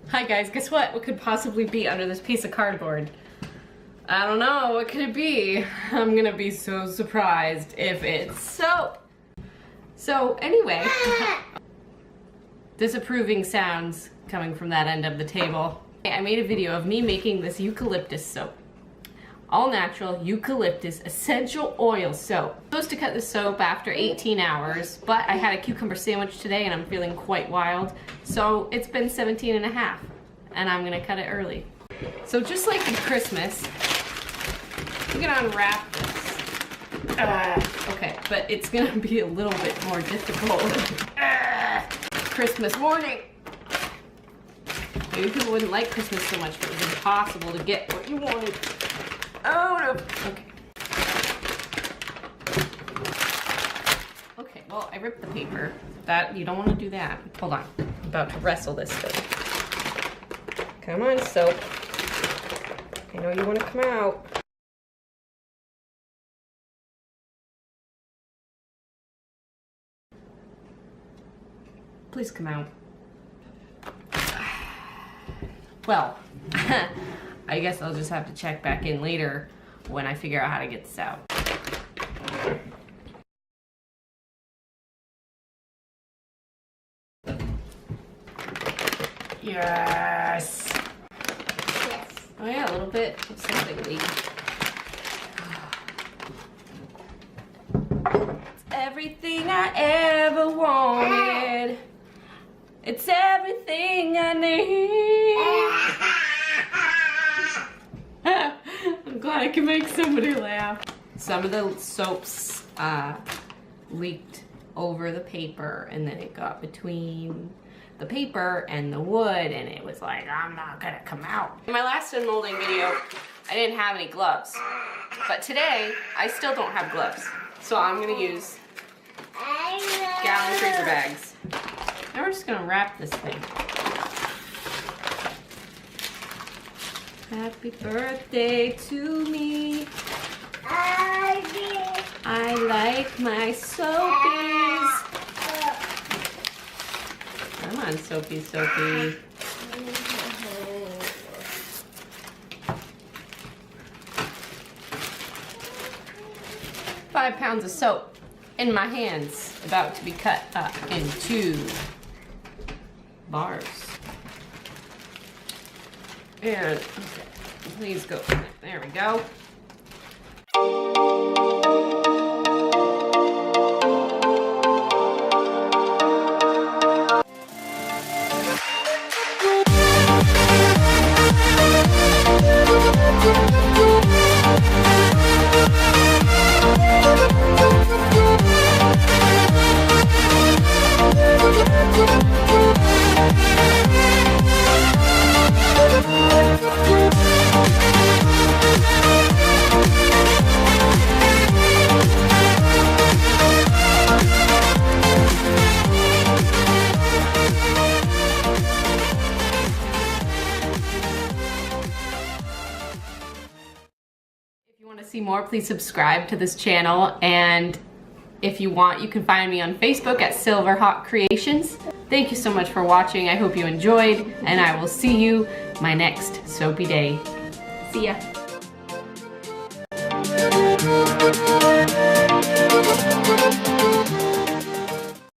Hi guys, guess what? What could possibly be under this piece of cardboard? I don't know, what could it be? I'm gonna be so surprised if it's soap. So anyway, disapproving sounds coming from that end of the table. I made a video of me making this eucalyptus soap. All natural eucalyptus essential oil soap. I'm supposed to cut the soap after 18 hours, but I had a cucumber sandwich today and I'm feeling quite wild. So it's been 17 and a half and I'm gonna cut it early. So just like in Christmas, we're gonna unwrap this. Okay, but it's gonna be a little bit more difficult. Christmas morning. Maybe people wouldn't like Christmas so much, but it was impossible to get what you wanted. Oh no. Okay. Okay, well, I ripped the paper. You don't want to do that. Hold on. I'm about to wrestle this thing. Come on, soap. I know you want to come out. Please come out. Well, I guess I'll just have to check back in later when I figure out how to get this out. Yes! Yes. Oh yeah, a little bit of something leaking. It's everything I ever wanted. It's everything I need. I'm glad I can make somebody laugh. Some of the soaps leaked over the paper and then it got between the paper and the wood and it was like, I'm not gonna come out. In my last unmolding video, I didn't have any gloves. But today, I still don't have gloves. So I'm gonna use gallon freezer bags. Now we're just gonna wrap this thing. Happy birthday to me. I like my soapies. Come on, Soapy, Soapy. 5 pounds of soap in my hands, about to be cut up into bars. And, okay, please go. There we go. See more, please subscribe to this channel, and if you want, you can find me on Facebook at Silverhawk Creations. Thank you so much for watching. I hope you enjoyed, and I will see you my next soapy day. See ya.